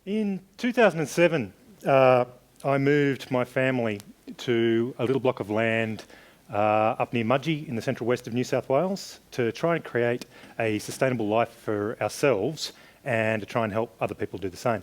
In 2007, I moved my family to a little block of land up near Mudgee in the central west of New South Wales to try and create a sustainable life for ourselves and to try and help other people do the same.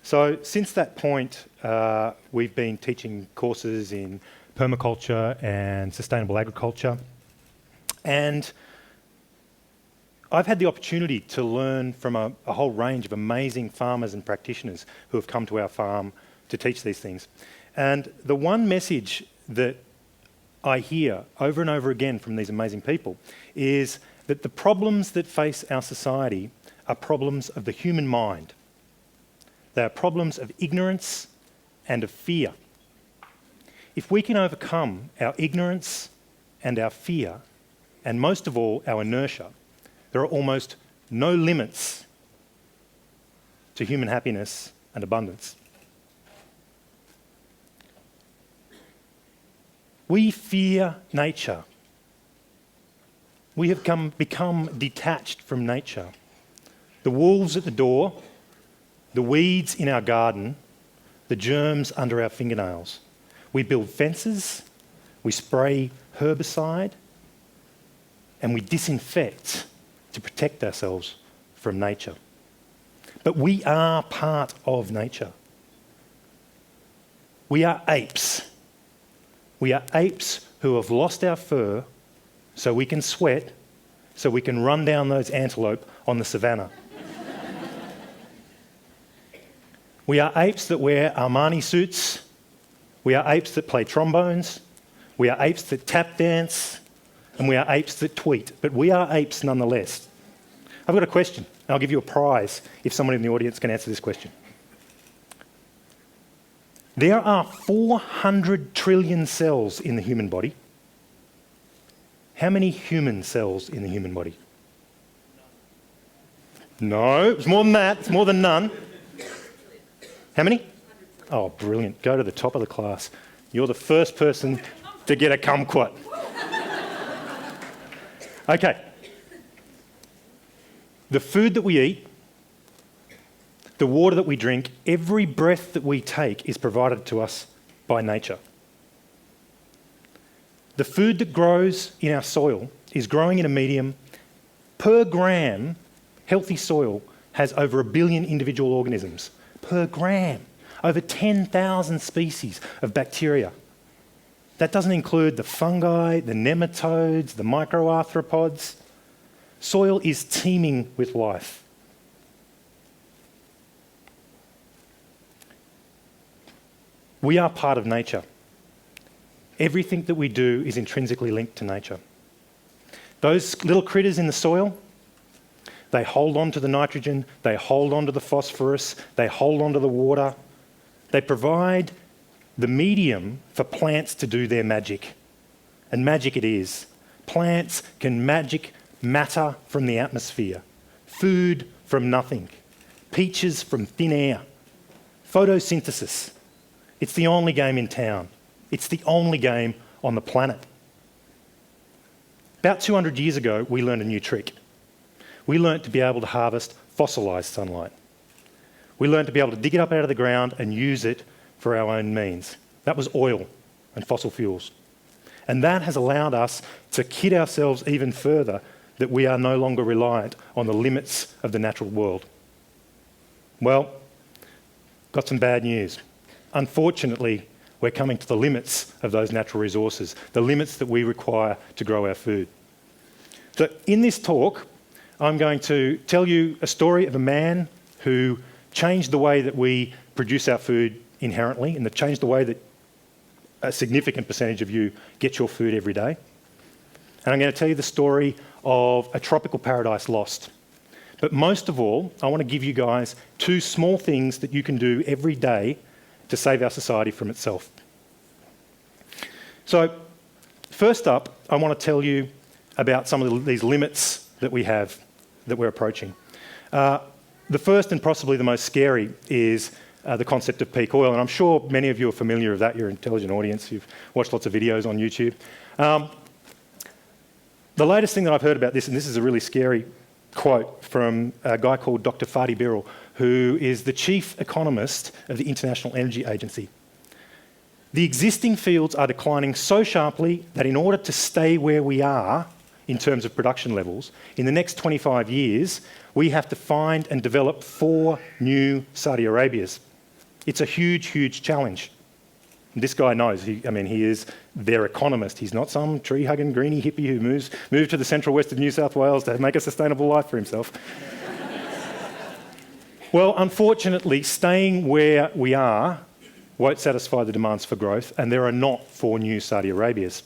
So since that point, we've been teaching courses in permaculture and sustainable agriculture, and I've had the opportunity to learn from a whole range of amazing farmers and practitioners who have come to our farm to teach these things. And the one message that I hear over and over again from these amazing people is that the problems that face our society are problems of the human mind. They are problems of ignorance and of fear. If we can overcome our ignorance and our fear, and most of all, our inertia, there are almost no limits to human happiness and abundance. We fear nature. We have become detached from nature. The wolves at the door, the weeds in our garden, the germs under our fingernails. We build fences, we spray herbicide, and we disinfect to protect ourselves from nature. But we are part of nature. We are apes. We are apes who have lost our fur so we can sweat, so we can run down those antelope on the savannah. We are apes that wear Armani suits. We are apes that play trombones. We are apes that tap dance. And we are apes that tweet. But we are apes nonetheless. I've got a question. I'll give you a prize if someone in the audience can answer this question. There are 400 trillion cells in the human body. How many human cells in the human body? No, it's more than that. It's more than none. How many? Oh, brilliant. Go to the top of the class. You're the first person to get a kumquat. Okay. The food that we eat, the water that we drink, every breath that we take is provided to us by nature. The food that grows in our soil is growing in a medium. Per gram, healthy soil has over 1 billion individual organisms. Per gram. Over 10,000 species of bacteria. That doesn't include the fungi, the nematodes, the microarthropods. Soil is teeming with life. We are part of nature. Everything that we do is intrinsically linked to nature. Those little critters in the soil, they hold on to the nitrogen, they hold on to the phosphorus, they hold on to the water. They provide the medium for plants to do their magic. And magic it is. Plants can magic matter from the atmosphere, food from nothing, peaches from thin air, photosynthesis. It's the only game in town. It's the only game on the planet. About 200 years ago, we learned a new trick. We learned to be able to harvest fossilised sunlight. We learned to be able to dig it up out of the ground and use it for our own means. That was oil and fossil fuels. And that has allowed us to kid ourselves even further that we are no longer reliant on the limits of the natural world. Well, got some bad news. Unfortunately, we're coming to the limits of those natural resources, the limits that we require to grow our food. So in this talk, I'm going to tell you a story of a man who changed the way that we produce our food inherently, and changed the way that a significant percentage of you get your food every day. And I'm going to tell you the story of a tropical paradise lost. But most of all, I want to give you guys 2 small things that you can do every day to save our society from itself. So, first up, I want to tell you about some of these limits that we have, that we're approaching. The first and possibly the most scary is the concept of peak oil, and I'm sure many of you are familiar with that. You're an intelligent audience, you've watched lots of videos on YouTube. The latest thing that I've heard about this, and this is a really scary quote from a guy called Dr. Fadi Birol, who is the chief economist of the International Energy Agency. The existing fields are declining so sharply that in order to stay where we are in terms of production levels, in the next 25 years, we have to find and develop 4 new Saudi Arabias. It's a huge, huge challenge. This guy knows. He is their economist. He's not some tree-hugging greenie hippie who moved to the central west of New South Wales to make a sustainable life for himself. Well, unfortunately, staying where we are won't satisfy the demands for growth, and there are not 4 new Saudi Arabias.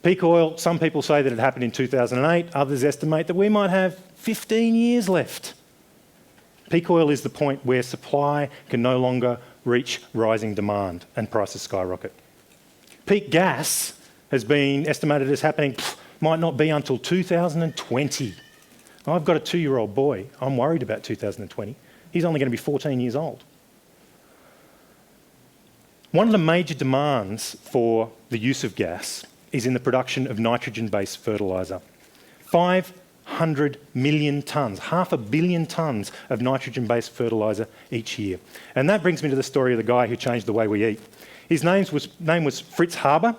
Peak oil, some people say that it happened in 2008. Others estimate that we might have 15 years left. Peak oil is the point where supply can no longer reach rising demand and prices skyrocket. Peak gas has been estimated as happening, might not be until 2020. I've got a 2-year-old boy. I'm worried about 2020. He's only going to be 14 years old. One of the major demands for the use of gas is in the production of nitrogen-based fertiliser. 500 million tonnes, 500 million tonnes of nitrogen-based fertiliser each year. And that brings me to the story of the guy who changed the way we eat. His name was Fritz Harbor.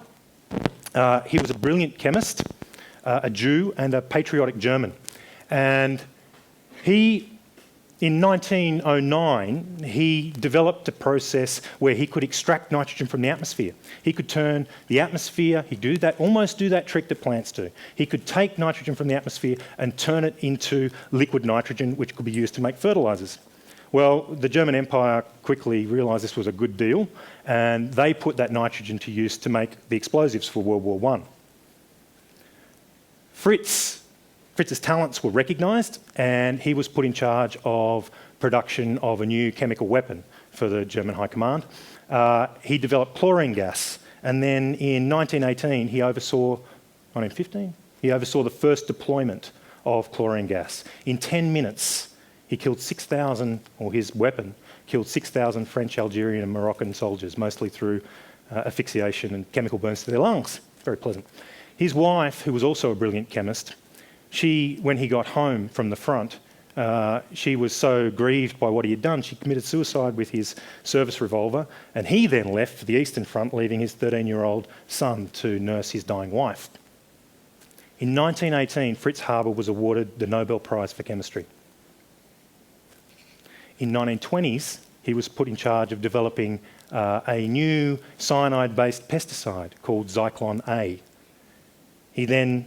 He was a brilliant chemist, a Jew and a patriotic German. And in 1909, he developed a process where he could extract nitrogen from the atmosphere. He could turn the atmosphere, almost do that trick that plants do. He could take nitrogen from the atmosphere and turn it into liquid nitrogen, which could be used to make fertilisers. Well, the German Empire quickly realised this was a good deal, and they put that nitrogen to use to make the explosives for World War I. Fritz's talents were recognised, and he was put in charge of production of a new chemical weapon for the German High Command. He developed chlorine gas, and then in 1918 he oversaw the first deployment of chlorine gas. In 10 minutes, he killed 6,000, or his weapon killed 6,000 French, Algerian and Moroccan soldiers, mostly through asphyxiation and chemical burns to their lungs. Very pleasant. His wife, who was also a brilliant chemist, when he got home from the front, she was so grieved by what he had done, she committed suicide with his service revolver, and he then left for the Eastern Front, leaving his 13-year-old son to nurse his dying wife. In 1918, Fritz Harbor was awarded the Nobel Prize for Chemistry. In 1920s, he was put in charge of developing a new cyanide-based pesticide called Zyklon A. He then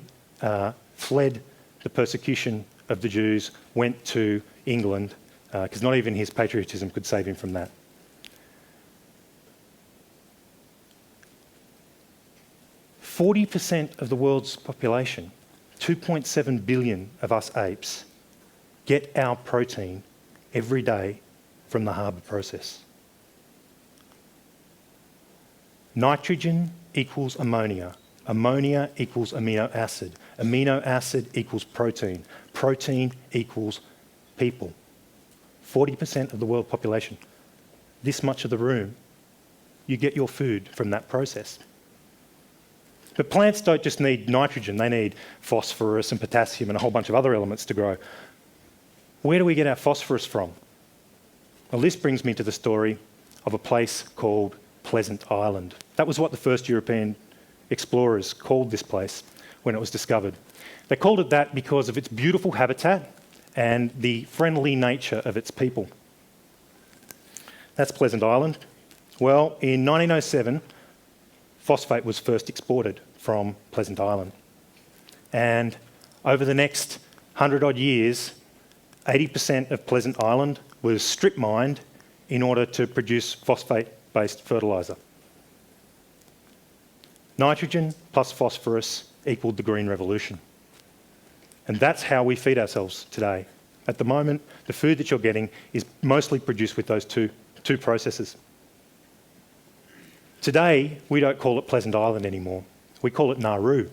fled the persecution of the Jews, went to England, because not even his patriotism could save him from that. "40% of the world's population, 2.7 billion of us apes, get our protein every day from the Harbor process. Nitrogen equals ammonia. Ammonia equals amino acid. Amino acid equals protein. Protein equals people. 40% of the world population. This much of the room, you get your food from that process. But plants don't just need nitrogen, they need phosphorus and potassium and a whole bunch of other elements to grow. Where do we get our phosphorus from? Well, this brings me to the story of a place called Pleasant Island. That was what the first European explorers called this place when it was discovered. They called it that because of its beautiful habitat and the friendly nature of its people. That's Pleasant Island. Well, in 1907, phosphate was first exported from Pleasant Island. And over the next 100-odd years, 80% of Pleasant Island was strip mined in order to produce phosphate-based fertiliser. Nitrogen plus phosphorus equaled the Green Revolution. And that's how we feed ourselves today. At the moment, the food that you're getting is mostly produced with those two processes. Today, we don't call it Pleasant Island anymore. We call it Nauru.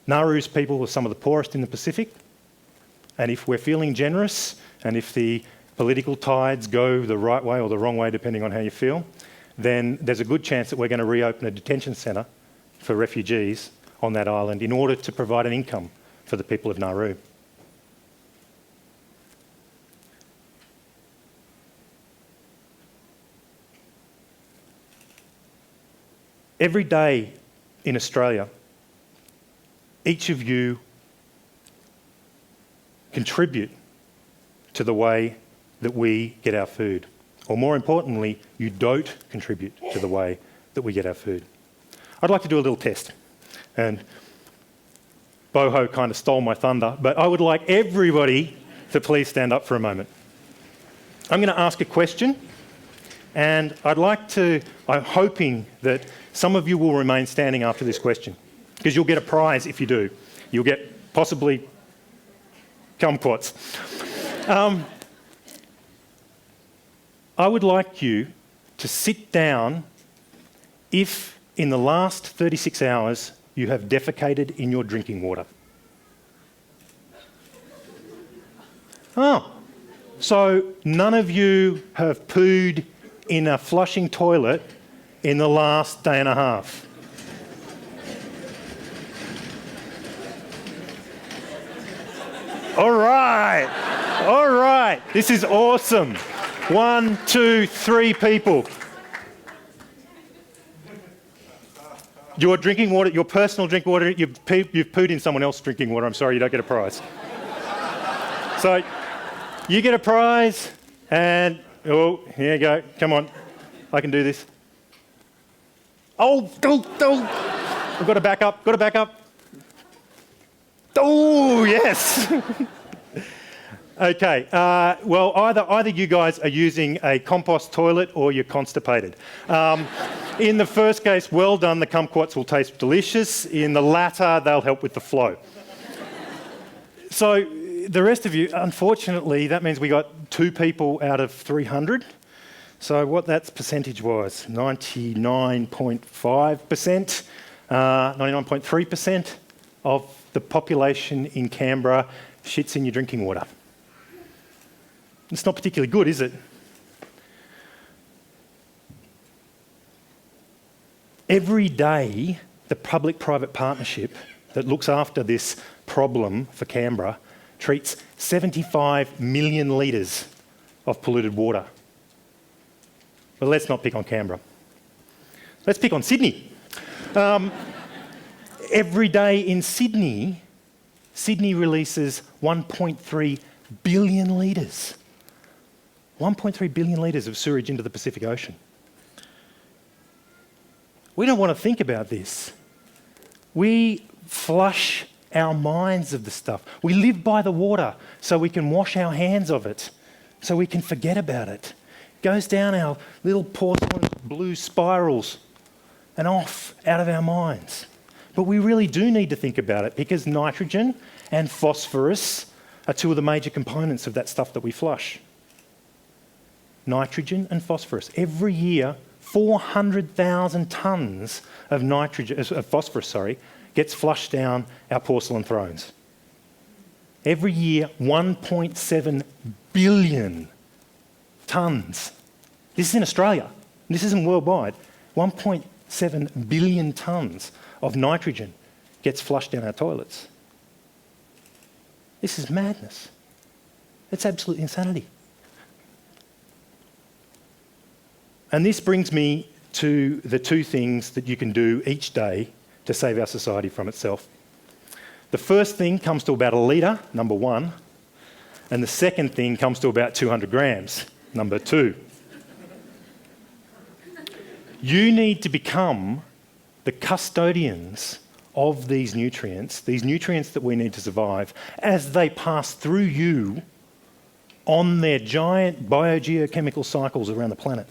Nauru's people are some of the poorest in the Pacific. And if we're feeling generous, and if the political tides go the right way or the wrong way, depending on how you feel, then there's a good chance that we're going to reopen a detention centre for refugees on that island in order to provide an income for the people of Nauru. Every day in Australia, each of you contribute to the way that we get our food. Or more importantly, you don't contribute to the way that we get our food. I'd like to do a little test. And Boho kind of stole my thunder, but I would like everybody to please stand up for a moment. I'm going to ask a question, and I'm hoping that some of you will remain standing after this question, because you'll get a prize if you do. You'll get possibly kumquats. I would like you to sit down if in the last 36 hours you have defecated in your drinking water. Oh, so none of you have pooed in a flushing toilet in the last day and a half. All right, this is awesome. 1, 2, 3 people. Your drinking water, your personal drinking water, you've pooed in someone else's drinking water. I'm sorry, you don't get a prize. So you get a prize, and oh, here you go. Come on, I can do this. Oh, I've got to back up. Oh, yes. Okay, well, either you guys are using a compost toilet or you're constipated. In the first case, well done, the kumquats will taste delicious. In the latter, they'll help with the flow. So the rest of you, unfortunately, that means we got 2 people out of 300. So what that's percentage-wise, 99.5%, 99.3% of the population in Canberra shits in your drinking water. It's not particularly good, is it? Every day, the public-private partnership that looks after this problem for Canberra treats 75 million litres of polluted water. But let's not pick on Canberra. Let's pick on Sydney. Every day in Sydney releases 1.3 billion litres. 1.3 billion litres of sewage into the Pacific Ocean. We don't want to think about this. We flush our minds of the stuff. We live by the water so we can wash our hands of it, so we can forget about it. It goes down our little porcelain blue spirals and off out of our minds. But we really do need to think about it, because nitrogen and phosphorus are 2 of the major components of that stuff that we flush. Nitrogen and phosphorus. Every year, 400,000 tonnes of phosphorus gets flushed down our porcelain thrones. Every year, 1.7 billion tonnes. This is in Australia. This isn't worldwide. 1.7 billion tonnes of nitrogen gets flushed down our toilets. This is madness. It's absolute insanity. And this brings me to the 2 things that you can do each day to save our society from itself. The first thing comes to about 1 litre, number 1, and the second thing comes to about 200 grams, number 2. You need to become the custodians of these nutrients that we need to survive, as they pass through you on their giant biogeochemical cycles around the planet.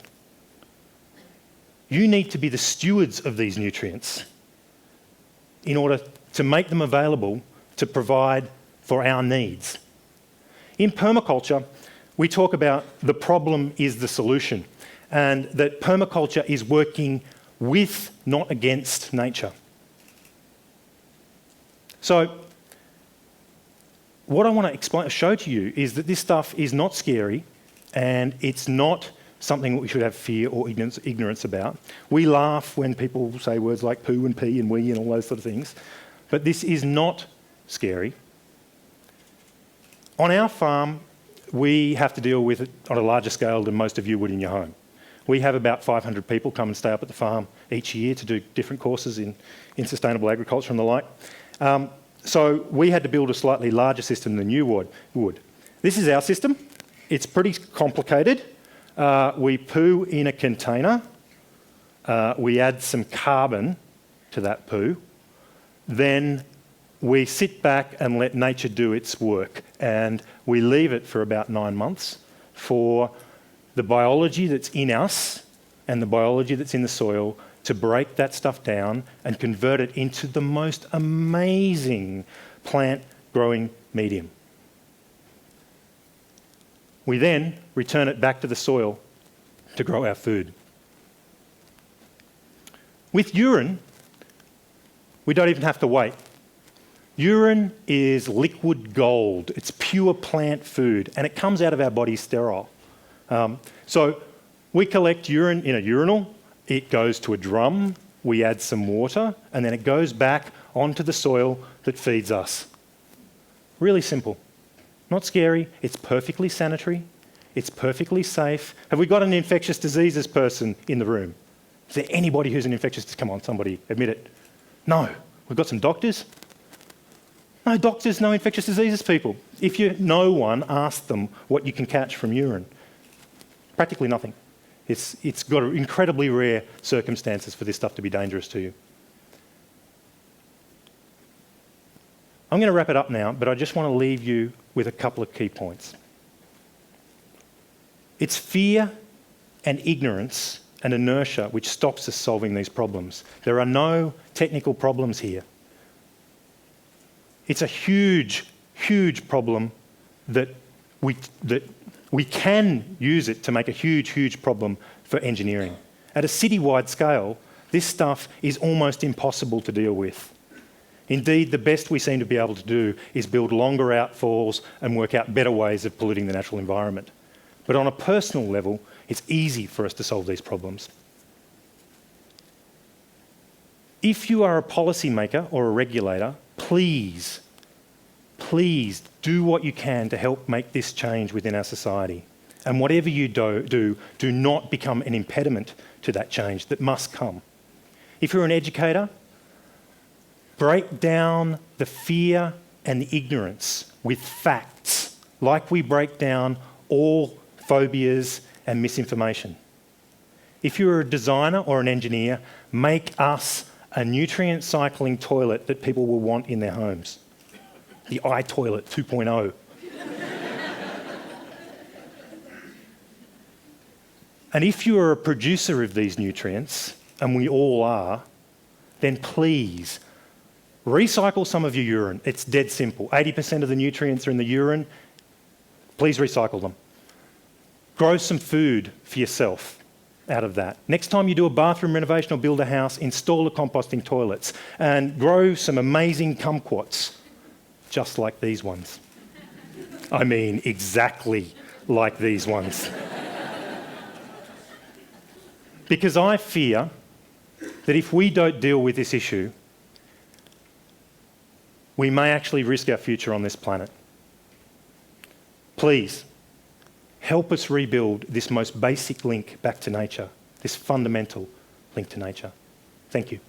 You need to be the stewards of these nutrients in order to make them available to provide for our needs. In permaculture, we talk about the problem is the solution, and that permaculture is working with, not against, nature. So what I want to show to you is that this stuff is not scary, and it's not something that we should have fear or ignorance about. We laugh when people say words like poo and pee and wee and all those sort of things, but this is not scary. On our farm, we have to deal with it on a larger scale than most of you would in your home. We have about 500 people come and stay up at the farm each year to do different courses in sustainable agriculture and the like. So we had to build a slightly larger system than you would. This is our system. It's pretty complicated. We poo in a container. We add some carbon to that poo. Then we sit back and let nature do its work. And we leave it for about 9 months for the biology that's in us and the biology that's in the soil to break that stuff down and convert it into the most amazing plant growing medium. We then return it back to the soil to grow our food. With urine, we don't even have to wait. Urine is liquid gold. It's pure plant food, and it comes out of our body sterile. So we collect urine in a urinal. It goes to a drum. We add some water, and then it goes back onto the soil that feeds us. Really simple. Not scary. It's perfectly sanitary. It's perfectly safe. Have we got an infectious diseases person in the room? Is there anybody who's an infectious disease? Come on, somebody, admit it. No. We've got some doctors. No doctors, no infectious diseases people. If you know one, ask them what you can catch from urine. Practically nothing. It's got incredibly rare circumstances for this stuff to be dangerous to you. I'm going to wrap it up now, but I just want to leave you with a couple of key points. It's fear and ignorance and inertia which stops us solving these problems. There are no technical problems here. It's a huge, huge problem that we can use it to make a huge, huge problem for engineering. At a citywide scale, this stuff is almost impossible to deal with. Indeed, the best we seem to be able to do is build longer outfalls and work out better ways of polluting the natural environment. But on a personal level, it's easy for us to solve these problems. If you are a policymaker or a regulator, please do what you can to help make this change within our society. And whatever you do not become an impediment to that change that must come. If you're an educator, break down the fear and the ignorance with facts, like we break down all phobias and misinformation. If you're a designer or an engineer, make us a nutrient cycling toilet that people will want in their homes. The iToilet 2.0. And if you are a producer of these nutrients, and we all are, then please recycle some of your urine. It's dead simple. 80% of the nutrients are in the urine. Please recycle them. Grow some food for yourself out of that. Next time you do a bathroom renovation or build a house, install the composting toilets and grow some amazing kumquats, just like these ones. I mean, exactly like these ones. Because I fear that if we don't deal with this issue, we may actually risk our future on this planet. Please, help us rebuild this most basic link back to nature, this fundamental link to nature. Thank you.